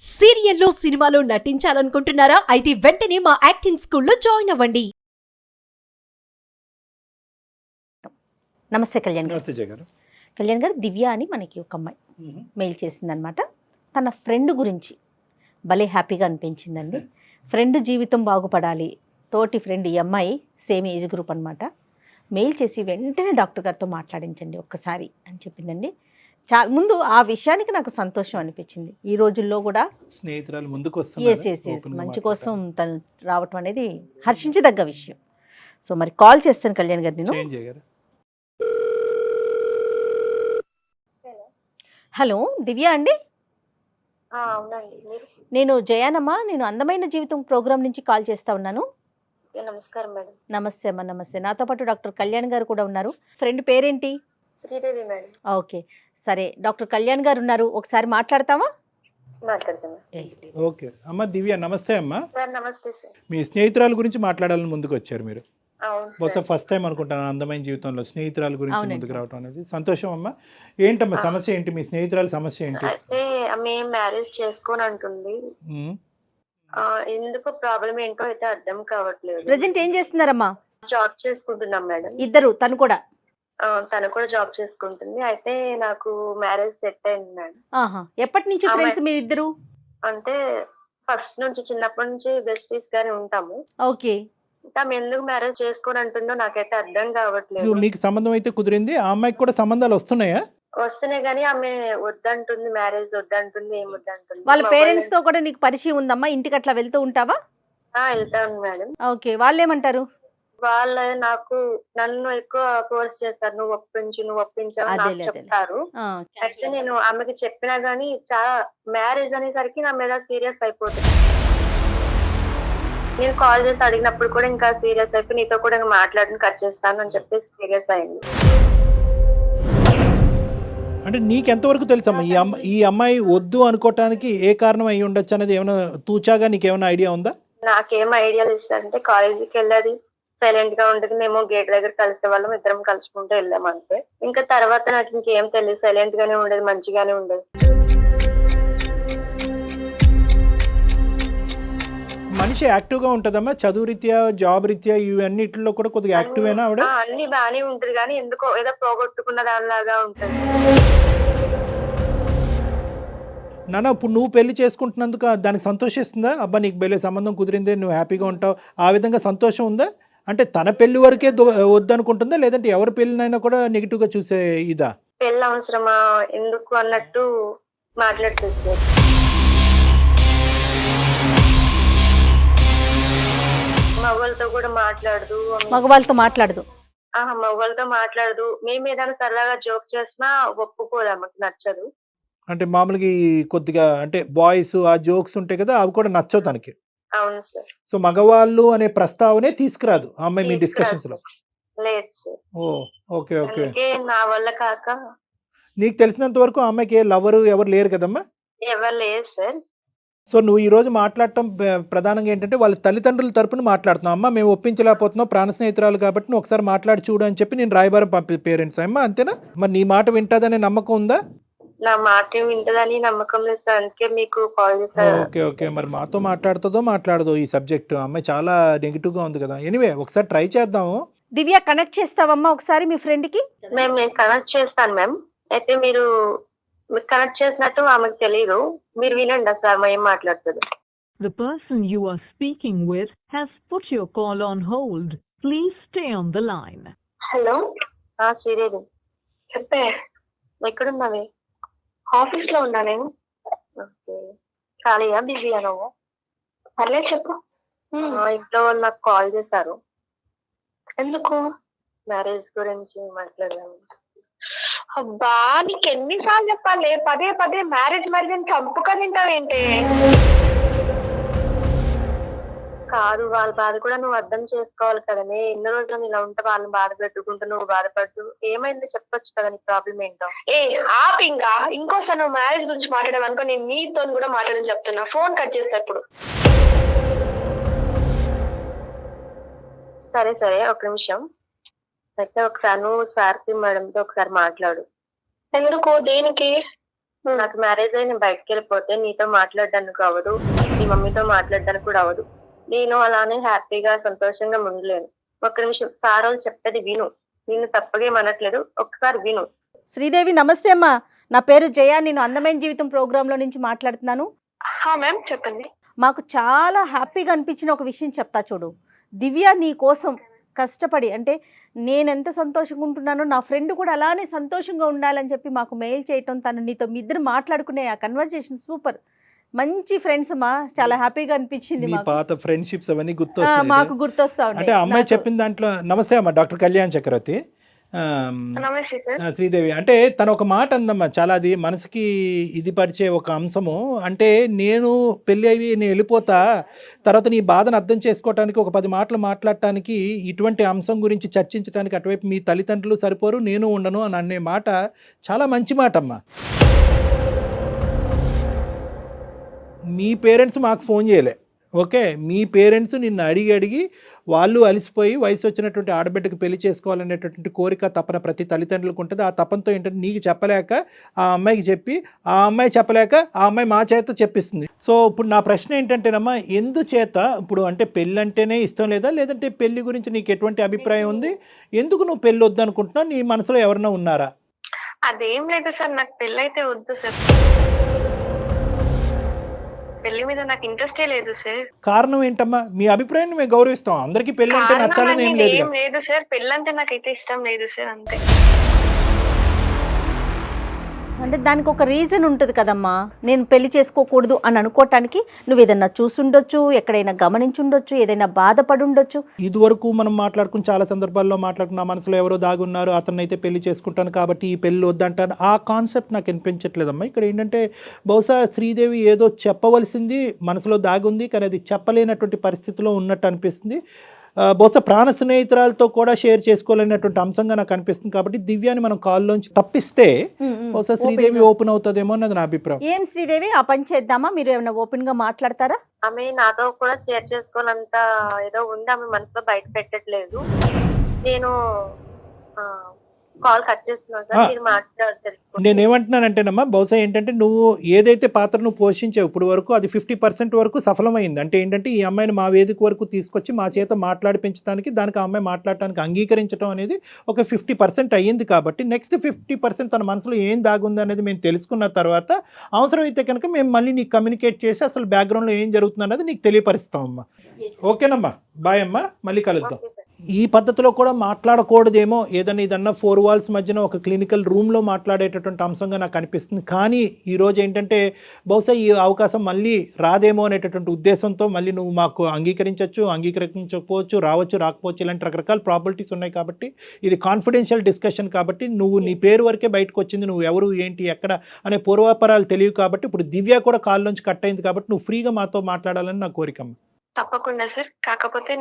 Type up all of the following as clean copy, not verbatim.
సీరియల్లో సినిమాలో నటించాలనుకుంటున్నారా? అయితే వెంటనే మా యాక్టింగ్ స్కూల్లో జాయిన్ అవ్వండి. నమస్తే కళ్యాణ్ గారు. నమస్తే జయ గారు. కళ్యాణ్ గారు, దివ్య అని మనకి ఒక అమ్మాయి మెయిల్ చేసిందనమాట. తన ఫ్రెండ్ గురించి భలే హ్యాపీగా అనిపించిందండి. ఫ్రెండ్ జీవితం బాగుపడాలి, తోటి ఫ్రెండ్ ఈ అమ్మాయి సేమ్ ఏజ్ గ్రూప్ అనమాట. మెయిల్ చేసి వెంటనే డాక్టర్ గారితో మాట్లాడించండి ఒక్కసారి అని చెప్పిందండి. ముందు ఆ విషయానికి నాకు సంతోషం అనిపించింది. ఈ రోజుల్లో కూడా స్నేహితురాలు ముందుకు మంచి కోసం తను రావటం అనేది హర్షించదగ్గ విషయం. సో మరి కాల్ చేస్తాను కళ్యాణ్ గారు నేను. హలో, దివ్య అండి. నేను జయానమ్మ, నేను అందమైన జీవితం ప్రోగ్రామ్ నుంచి కాల్ చేస్తా ఉన్నాను. నమస్కారం మేడం. నమస్తే అమ్మ, నమస్తే. నాతో పాటు డాక్టర్ కళ్యాణ్ గారు కూడా ఉన్నారు. ఫ్రెండ్ పేరేంటి? శ్రీదేవి మేడం. ఓకే, సరే. డాక్టర్ కళ్యాణ్ గారు ఉన్నారు, ఒకసారి మాట్లాడతావా? ఓకే అమ్మ. దివ్య నమస్తే అమ్మ. నమస్తే సార్. మీ స్నేహితురాల గురించి మాట్లాడాలని ముందుకు వచ్చారు మీరు. అవును బహుశా సార్. ఫస్ట్ టైం అనుకుంటాను అందమైన జీవితంలో స్నేహితురాల గురించి అవునండి. ముందుకు రావడం అనేది. సంతోషం అమ్మ. ఏంటమ్మా సమస్య ఏంటి? మీ స్నేహితురాల సమస్య ఏంటి? అయితే ఆమె మ్యారేజ్ చేసుకోని అంటుంది. ఉమ్. ఎందుకు ప్రాబ్లం ఏంటో అయితే అర్థం కావట్లేదు. ప్రెజెంట్ ఏం చేస్తున్నారమ్మా? జాబ్ చేసుకుంటున్నాం మేడం. ఇద్దరు, తను కూడా? తను కూడా జాబ్ చేసుకుంటుంది. అయితే నాకు మ్యారేజ్ సెట్ అయింది మేడం. ఆహా, ఎప్పటి నుంచి ఫ్రెండ్స్ మీరు ఇద్దరు? అంటే ఫస్ట్ నుంచి, చిన్నప్పటి నుంచి బెస్టీస్ గానే ఉంటాము. ఓకే. ఆమె ఎందుకు మ్యారేజ్ చేసుకొని అంటుందో నాకైతే అర్థం కావట్లేదు. మీకు సంబంధం అయితే కుదిరింది, ఆ అమ్మాయికి కూడా సంబంధాలు వస్తున్నాయా? వస్తున్నాయి కానీ ఆమె వద్దంటుంది, మ్యారేజ్ వద్దంటుంది, ఏం వద్దంటుంది. వాళ్ళ పేరెంట్స్ తో కూడా నీకు పరిచయం ఉందమ్మా? ఇంటికి అట్లా వెళ్తూ ఉంటావా? వెళ్తాను మేడం. ఓకే, వాళ్ళు ఏమంటారు? వాళ్ళ నన్ను ఎక్కువ ఫోర్స్ చేస్తారు, నువ్వు ఒప్పించావు నాకు చెప్తారు. అయితే నేను ఆమెకి చెప్పినా గానీ చాలా మ్యారేజ్ అనేసరికి నా మీద సీరియస్ అయిపోతుంది. నేను కాల్ చేసి అడిగినప్పుడు కూడా ఇంకా సీరియస్ అయిపోయి నీతో కూడా మాట్లాడిని కట్ చేస్తాను అని చెప్పి సీరియస్ అయింది. అంటే నీకెంతవరకు తెలుసమ్మా ఈ అమ్మాయి వద్దు అనుకోవటానికి ఏ కారణం అయి ఉండొచ్చు అనేది ఏమైనా తూచాగా నీకేమైనా ఐడియా ఉందా? నాకేం ఐడియా లేదంటే కాలేజీకి వెళ్ళేది, సైలెంట్ గా ఉంటుంది. మేము గేట్ దగ్గర కలిసే వాళ్ళం, ఇద్దరం కలుసుకుంటూ వెళ్ళామంటే. ఇంకా తర్వాత నాకు ఇంకేం తెలియదు, సైలెంట్ గానే ఉండేది, మంచిగానే ఉండేది. మనిషి యాక్టివ్ గా ఉంటదమ్మా, చదువు రీత్యా, జాబ్ రీత్యా, ఇవన్నిటిలో కూడా కొద్దిగా యాక్టివేనా ఆవిడ? అన్ని బానే ఉంటది కానీ ఎందుకో ఏదో పోగొట్టుకున్న దానిలాగా ఉంటది. నాన్న, ఇప్పుడు నువ్వు పెళ్లి చేసుకుంటున్నందుకు దానికి సంతోషిస్తుందా? అబ్బా నీకు పెళ్లి సంబంధం కుదిరిందే, నువ్వు హ్యాపీగా ఉంటావు, ఆ విధంగా సంతోషం ఉందా? అంటే తన పెళ్లి వరకే వద్దనుకుంటుందా, లేదంటే ఎవరి పెళ్లినైనా కూడా నెగిటివ్ గా చూసే ఇదా? పెళ్ళి అవసరమా ఎందుకు అన్నట్టు మాట్లాడుతుంది. మగవాళ్ళతో కూడా మాట్లాడదు. మగవాళ్ళతో మాట్లాడదు? మగవాళ్ళతో మాట్లాడదు. మేము ఏదైనా సరదాగా జోక్ చేసినా ఒప్పుకోదు, ఆమెకు నచ్చదు. అంటే మామూలుగా కొద్దిగా అంటే బాయ్స్ ఆ జోక్స్ ఉంటాయి కదా, అవి కూడా నచ్చవు తనకి. అవును సార్. సో మగవాళ్ళు అనే ప్రస్తావనే తీసుకురాదు ఆ అమ్మాయి మీ డిస్కషన్స్ లో? లేదు సార్. Okay okay. నా వల్ల కాక. నీకు తెలిసినంత వరకు ఆ అమ్మాయికి లవరు ఎవరు లేరు కదమ్మా? ఎవరు లేదు సార్. సో నువ్వు ఈ రోజు మాట్లాడటం ప్రధానంగా ఏంటంటే వాళ్ళ తల్లిదండ్రుల తరపున మాట్లాడుతున్నావు. అమ్మ మేము ఒప్పించలేకపోతున్నావు, ప్రాణ స్నేహితురాలు కాబట్టి నువ్వు ఒకసారి మాట్లాడి చూడు అని చెప్పి నేను రాయబారం పేరెంట్స్ అమ్మా, అంతేనా? మరి నీ మాట వింటదనే నమ్మకం ఉందా? నా మాట వింటదని నమ్మకం లేదు సార్, అందుకే మీకు కాల్ చేశాను. Okay okay. మరి మాతో మాట్లాడదో ఈ సబ్జెక్ట్? అమ్మాయి చాలా నెగిటివ్ గా ఉంది కదా. ఎనీవే ఒకసారి ట్రై చేద్దాము. దివ్య, కనెక్ట్ చేస్తావమ్మా ఒకసారి మీ ఫ్రెండ్ కి? నేను కనెక్ట్ చేస్తాను మ్యామ్. అయితే మీరు కనెక్ట్ చేసినట్టు ఆమెకు తెలియదు, మీరు వినండి సార్ ఏం మాట్లాడుతుంది. The person you are speaking with has put your call on hold. Please stay on the line. Hello. Sridevi చెప్పే. ఎక్కడున్నావే? ఆఫీస్ లో ఉన్నా నేను. ఓకే. ఖాళీయా, బిజీయా నువ్వు? పర్లేదు చెప్పు. ఇంట్లో వాళ్ళు నాకు కాల్ చేశారు. ఎందుకు? మ్యారేజ్ గురించి మాట్లాడదాం. అబ్బా, నీకు ఎన్నిసార్లు చెప్పాలి? పదే పదే మ్యారేజ్ అని చంపుక తింటావేంటే? కాదు, వాళ్ళ బాధ కూడా నువ్వు అర్థం చేసుకోవాలి కదనే. ఎన్ని రోజులు ఇలా ఉంటే వాళ్ళని బాధ పెట్టుకుంటూ నువ్వు బాధపడుతూ ఏమైంది చెప్పొచ్చు కదా, నీ ప్రాబ్లం ఏంటో. ఇంకా ఇంకోసారి నువ్వు మ్యారేజ్ గురించి మాట్లాడమనుకో, నేను నీతో కూడా మాట్లాడని చెప్తున్నా. ఫోన్ కట్ చేస్తా ఇప్పుడు. సరే ఒక నిమిషం. అయితే ఒకసారి నువ్వు సార్కి మేడంతో ఒకసారి మాట్లాడు. ఎందుకు? దేనికి? నాకు మ్యారేజ్ అయ్యి నేను బయటకు వెళ్ళిపోతే నీతో మాట్లాడడానికి అవ్వదు, నీ మమ్మీతో మాట్లాడడానికి కూడా అవ్వదు. నేను అలానే హ్యాపీగా సంతోషంగా ఉండలేను. ఒక్క నిమిషం, సార్ వాళ్ళు చెప్పేది విను. నేను తప్పగా ఏమనట్లేదు, ఒకసారి విను. శ్రీదేవి నమస్తే అమ్మా, నా పేరు జయ, నేను అందమైన జీవితం ప్రోగ్రాంలో నుంచి మాట్లాడుతున్నాను. మ్యామ్ చెప్పండి. మాకు చాలా హ్యాపీగా అనిపించిన ఒక విషయం చెప్తా చూడు. దివ్య నీ కోసం కష్టపడి, అంటే నేను ఎంత సంతోషంగా ఉంటున్నానో నా ఫ్రెండ్ కూడా అలానే సంతోషంగా ఉండాలని చెప్పి మాకు మెయిల్ చేయటం, తను నీతో మీ ఇద్దరు మాట్లాడుకునే ఆ కన్వర్జేషన్ సూపర్. మంచి ఫ్రెండ్స్ మా, చాలా హ్యాపీగా అనిపించింది. మీ మాకు పాత ఫ్రెండ్షిప్స్ అవన్నీ గుర్తొస్తాయి. మాకు గుర్తొస్తా ఉన్నాయి. అంటే అమ్మాయి చెప్పిన దాంట్లో, నమస్తే అమ్మ, డాక్టర్ కళ్యాణ్ చక్రవర్తి. నమస్తే సార్. శ్రీదేవి అంటే తను ఒక మాట అందమ్మా, చాలా అది మనసుకి ఇది పరిచే ఒక అంశము. అంటే నేను పెళ్ళి అయ్యి నేను వెళ్ళిపోతా, తర్వాత నీ బాధను అర్థం చేసుకోవటానికి ఒక 10 మాటలు మాట్లాడటానికి, ఇటువంటి అంశం గురించి చర్చించడానికి అటువైపు మీ తల్లిదండ్రులు సరిపోరు, నేను ఉండను అని అనే మాట చాలా మంచి మాట అమ్మా. మీ పేరెంట్స్ మాకు ఫోన్ చేయలే, ఓకే, మీ పేరెంట్స్ నిన్ను అడిగి వాళ్ళు అలసిపోయి వయసు వచ్చినటువంటి ఆడబిడ్డకు పెళ్లి చేసుకోవాలనేటటువంటి కోరిక తపన ప్రతి తల్లిదండ్రులకు ఉంటుంది. ఆ తపనతో ఏంటంటే నీకు చెప్పలేక ఆ అమ్మాయికి చెప్పి, ఆ అమ్మాయి చెప్పలేక ఆ అమ్మాయి మా చేత చెప్పిస్తుంది. సో ఇప్పుడు నా ప్రశ్న ఏంటంటేనమ్మా, ఎందుచేత ఇప్పుడు అంటే పెళ్ళి అంటేనే ఇష్టం లేదా, లేదంటే పెళ్లి గురించి నీకు ఎటువంటి అభిప్రాయం ఉంది, ఎందుకు నువ్వు పెళ్ళి వద్దు అనుకుంటున్నావు, నీ మనసులో ఎవరైనా ఉన్నారా? అదేం లేదు సార్, నాకు పెళ్ళి అయితే వద్దు సార్. పెళ్లి మీద నాకు ఇంట్రెస్టే లేదు సార్. కారణం ఏంటమ్మా? మీ అభిప్రాయాన్ని మేము గౌరవిస్తాం, అందరికీ పెళ్లి అంటే నచ్చాలని ఏం లేదు. ఏం లేదు సార్, పెళ్ళి అంటే నాకైతే ఇష్టం లేదు సార్, అంతే. అంటే దానికి ఒక రీజన్ ఉంటుంది కదమ్మా, నేను పెళ్లి చేసుకోకూడదు అని అనుకోవటానికి. నువ్వు ఏదన్నా చూసుండొచ్చు, ఎక్కడైనా గమనించుండొచ్చు, ఏదైనా బాధపడి ఉండొచ్చు. ఇదివరకు మనం మాట్లాడుకుని చాలా సందర్భాల్లో మాట్లాడుకున్న మనసులో ఎవరో దాగున్నారు, అతన్ని అయితే పెళ్లి చేసుకుంటాను కాబట్టి ఈ పెళ్ళి వద్దంటాను, ఆ కాన్సెప్ట్ నాకు వినిపించట్లేదమ్మా. ఇక్కడ ఏంటంటే బహుశా శ్రీదేవి ఏదో చెప్పవలసింది మనసులో దాగుంది, కానీ అది చెప్పలేనటువంటి పరిస్థితిలో ఉన్నట్టు అనిపిస్తుంది. బహుశా ప్రాణ స్నేహితురాలతో కూడా షేర్ చేసుకోలేనటువంటి అంశంగా నాకు అనిపిస్తుంది. కాబట్టి దివ్యాని మనం కాల్లోంచి తప్పిస్తే బహుశా శ్రీదేవి ఓపెన్ అవుతుందేమో అన్నది నా అభిప్రాయం. ఏం శ్రీదేవి, ఆ పని చేద్దామా? మీరు ఏమైనా ఓపెన్ గా మాట్లాడతారా? ఆమె నాతో కూడా షేర్ చేసుకోనంత ఏదో ఉంది, ఆమె మనసులో బయట పెట్టట్లేదు. నేను కాల్ కట్ చేస్తున్నాను సార్, మీరు మాట్లాడతారు. నేనేమంటున్నానంటేనమ్మా, బహుశా ఏంటంటే నువ్వు ఏదైతే పాత్ర నువ్వు పోషించావు ఇప్పుడు వరకు అది 50% వరకు సఫలమైంది. అంటే ఏంటంటే ఈ అమ్మాయిని మా వేదిక వరకు తీసుకొచ్చి మా చేత మాట్లాడిపించడానికి, దానికి ఆ అమ్మాయి మాట్లాడటానికి అంగీకరించడం అనేది ఒక 50% అయ్యింది. కాబట్టి నెక్స్ట్ 50% తన మనసులో ఏం దాగుంది అనేది మేము తెలుసుకున్న తర్వాత అవసరమైతే కనుక మేము మళ్ళీ నీకు కమ్యూనికేట్ చేసి అసలు బ్యాక్గ్రౌండ్లో ఏం జరుగుతుంది అనేది నీకు తెలియపరుస్తామమ్మా. ఓకేనమ్మా, బాయ్ అమ్మా, మళ్ళీ కలుద్దాం. ఈ పద్ధతిలో కూడా మాట్లాడకూడదేమో, ఏదన్నా 4 వాల్స్ మధ్యన ఒక క్లినికల్ రూమ్లో మాట్లాడేటటువంటి అంశంగా నాకు అనిపిస్తుంది. కానీ ఈరోజు ఏంటంటే బహుశా ఈ అవకాశం మళ్ళీ రాదేమో అనేటటువంటి ఉద్దేశంతో మళ్ళీ నువ్వు మాకు అంగీకరించకపోవచ్చు, రావచ్చు, రాకపోవచ్చు, ఇలాంటి రకరకాల ప్రాబిలిటీస్ ఉన్నాయి. కాబట్టి ఇది కాన్ఫిడెన్షియల్ డిస్కషన్ కాబట్టి నువ్వు నీ పేరు వరకే బయటకు వచ్చింది, నువ్వు ఎవరు ఏంటి ఎక్కడ అనే పూర్వాపరాలు తెలియవు. కాబట్టి ఇప్పుడు దివ్య కూడా కాల్లోంచి కట్ అయింది కాబట్టి నువ్వు ఫ్రీగా మాతో మాట్లాడాలని నా కోరికమ్మ. తప్పకుండా సార్, కాకపోతే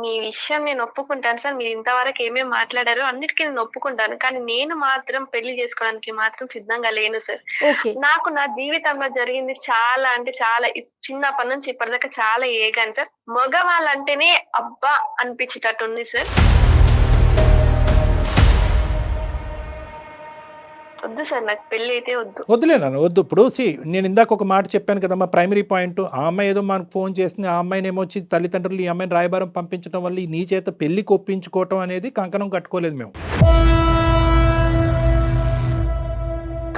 మీ విషయం నేను ఒప్పుకుంటాను సార్. మీరు ఇంతవరకు ఏమేమి మాట్లాడారో అన్నిటికీ నేను ఒప్పుకుంటాను, కానీ నేను మాత్రం పెళ్లి చేసుకోవడానికి మాత్రం సిద్ధంగా లేను సార్. నాకు నా జీవితంలో జరిగింది చాలా అంటే చాలా, చిన్నప్పటి నుంచి ఇప్పటిదాకా చాలా ఏగాను సార్. మగవాళ్ళంటేనే అబ్బా అనిపించేటట్టు ఉంది సార్. వద్దు సార్, నాకు పెళ్లి అయితే వద్దు. వద్దులేనా? వద్దు. ఇప్పుడు నేను ఇందాక ఒక మాట చెప్పాను కదమ్మా, ప్రైమరీ పాయింట్. ఆ అమ్మాయి ఏదో మనకు ఫోన్ చేసింది, ఆ అమ్మాయిని ఏమొచ్చి తల్లిదండ్రులు ఈ అమ్మాయిని రాయబారం పంపించడం వల్ల నీ చేత పెళ్లికి ఒప్పించుకోవటం అనేది కంకణం కట్టుకోలేదు మేము.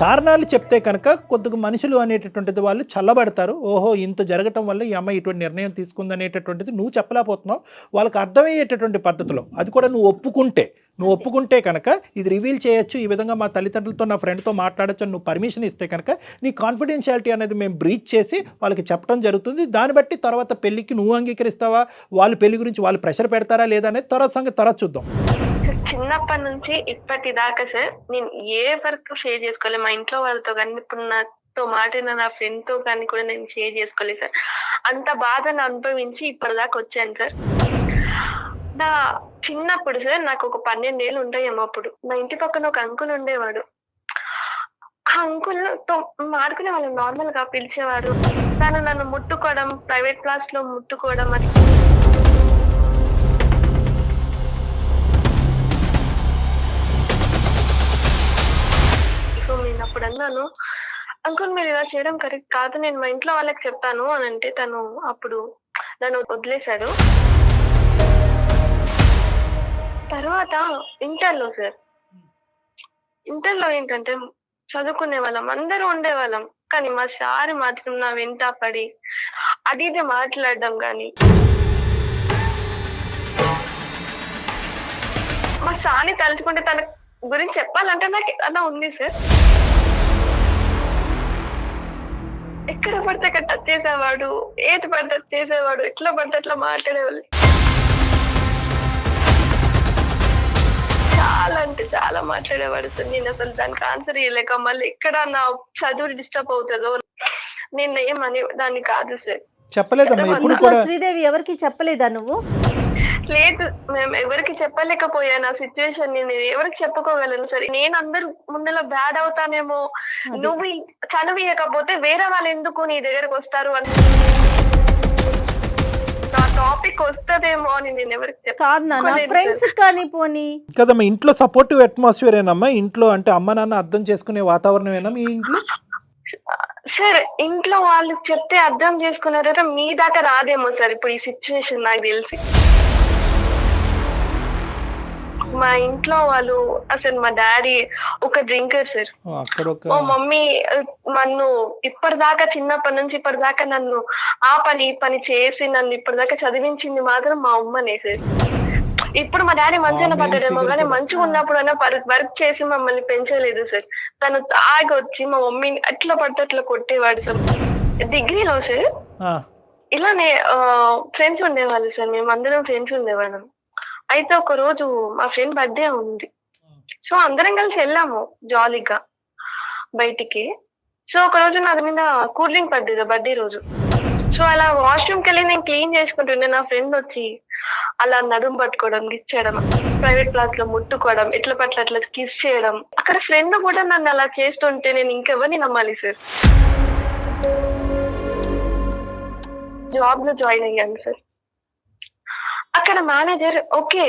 కారణాలు చెప్తే కనుక కొద్దిగా మనుషులు అనేటటువంటిది వాళ్ళు చల్లబడతారు. ఓహో ఇంత జరగటం వల్ల ఈ అమ్మాయి ఇటువంటి నిర్ణయం తీసుకుంది అనేటటువంటిది నువ్వు చెప్పలేకపోతున్నావు, వాళ్ళకి అర్థమయ్యేటటువంటి పద్ధతిలో. అది కూడా నువ్వు ఒప్పుకుంటే కనుక ఇది రివీల్ చేయొచ్చు, ఈ విధంగా మా తల్లిదండ్రులతో నా ఫ్రెండ్తో మాట్లాడచ్చు అని నువ్వు పర్మిషన్ ఇస్తే కనుక నీ కాన్ఫిడెన్షియాలిటీ అనేది మేము బ్రీచ్ చేసి వాళ్ళకి చెప్పడం జరుగుతుంది. దాన్ని బట్టి తర్వాత పెళ్లికి నువ్వు అంగీకరిస్తావా, వాళ్ళు పెళ్లి గురించి వాళ్ళు ప్రెషర్ పెడతారా లేదా అనేది తర్వాత సంగతి తర్వాత చూద్దాం. చిన్నప్పటి నుంచి ఇప్పటిదాకా సార్ నేను ఏ వరకు షేర్ చేసుకోలేదు, మా ఇంట్లో వాళ్ళతో కానీ, ఇప్పుడు నాతో మాట్లాడిన నా ఫ్రెండ్ తో కానీ కూడా నేను షేర్ చేసుకోలేదు సార్. అంత బాధను అనుభవించి ఇప్పటిదాకా వచ్చాను సార్. నా చిన్నప్పుడు సార్ నాకు ఒక 12 ఏళ్ళు ఉంటాయేమో. అప్పుడు మా ఇంటి పక్కన ఒక అంకుల్ ఉండేవాడు. ఆ అంకుల్ తో మాడుకునే వాళ్ళు, నార్మల్ గా పిలిచేవాడు. తను నన్ను ముట్టుకోవడం, ప్రైవేట్ క్లాస్ లో ముట్టుకోవడం, అది సో నేను అప్పుడు అన్నాను, అంకుల్ మీరు ఇలా చేయడం కరెక్ట్ కాదు, నేను మా ఇంట్లో వాళ్ళకి చెప్తాను అని అంటే తను అప్పుడు నన్ను వదిలేశాడు. తర్వాత ఇంటర్లో సార్, ఇంటర్లో ఏంటంటే చదువుకునే వాళ్ళం, అందరూ ఉండేవాళ్ళం. కానీ మా సార్ మాత్రం నా వెంట పడి అది ఇది మాట్లాడడం కానీ, మా సార్ని తలుచుకుంటే తన గురించి చెప్పాలంటే నాకు అలా ఉంది సార్. ఎక్కడ పడితే అక్కడ టచ్ చేసేవాడు, ఏది పడితే చేసేవాడు, ఎట్లా పడితే అట్లా మాట్లాడేవాళ్ళు. చాలా అంటే చాలా మాట్లాడేవాడు సార్. నేను అసలు దానికి ఆన్సర్ ఇవ్వలేక మళ్ళీ ఎక్కడ నా చదువు డిస్టర్బ్ అవుతుందో నేను ఏమని దాన్ని కాదు సార్. చెప్పలేదమ్మా ఎప్పుడు ఇంట్లో కూడా? శ్రీదేవి ఎవరికి చెప్పలేదా నువ్వు? లేదు, మేము ఎవరికి చెప్పలేకపోయాను ఆ సిచ్యువేషన్. నేను ఎవరికి చెప్పుకోగలను సరే, నేను అందరు ముందులో బ్యాడ్ అవుతానేమో, నువ్వు చనువియకపోతే వేరే వాళ్ళు ఎందుకు నీ దగ్గరకు వస్తారు అని నా టాపిక్ వస్తదేమో అని నేను ఎవరికి కాదు నాన్న, ఫ్రెండ్స్ కానీ పోనీ కదమ్మా, ఇంట్లో సపోర్టివ్ అట్మాస్ఫియర్ ఏనమ్మా? ఇంట్లో అంటే అమ్మ నాన్న అర్థం చేసుకునే వాతావరణమేనా మీ ఇంట్లో? సార్ ఇంట్లో వాళ్ళు చెప్తే అర్థం చేసుకున్నారంటే మీ దాకా రాదేమో సార్ ఇప్పుడు ఈ సిచ్యువేషన్ నాకు తెలిసి. మా ఇంట్లో వాళ్ళు అసలు, మా డాడీ ఒక డ్రింకర్ సార్, మా మమ్మీ నన్ను ఇప్పటిదాకా చిన్నప్పటి నుంచి ఇప్పటిదాకా నన్ను ఆ పని ఈ పని చేసి నన్ను ఇప్పటిదాకా చదివించింది మాత్రం మా అమ్మనే సార్. ఇప్పుడు మా డాడీ మంచిగా పడ్డాడేమో కానీ మంచిగా ఉన్నప్పుడైనా వర్క్ చేసి మమ్మల్ని పెంచలేదు సార్. తను తాగి వచ్చి మా మమ్మీని అట్లా పడితే అట్లా కొట్టేవాడు సార్. డిగ్రీలో సార్ ఇలానే ఫ్రెండ్స్ ఉండేవాళ్ళు సార్, మేము అందరం ఫ్రెండ్స్ ఉండేవాళ్ళం. అయితే ఒక రోజు మా ఫ్రెండ్ బర్త్డే ఉంది, సో అందరం కలిసి వెళ్ళాము జాలీగా బయటికి. సో ఒక రోజు నాది మీద కూల్ డ్రింక్ పడ్డది బర్త్డే రోజు. సో అలా వాష్రూమ్కి వెళ్ళి నేను క్లీన్ చేసుకుంటుండే, నా ఫ్రెండ్ వచ్చి అలా నడుము పట్టుకోవడం, గిచ్చడం, ప్రైవేట్ క్లాస్ లో ముట్టుకోవడం, ఎట్ల పట్ల అట్లా కిస్ చేయడం. అక్కడ ఫ్రెండ్ కూడా నన్ను అలా చేస్తుంటే నేను ఇంకెవరిని నమ్మాలి సార్. జాబ్ లో జాయిన్ అయ్యాను సార్. అక్కడ మేనేజర్ ఓకే,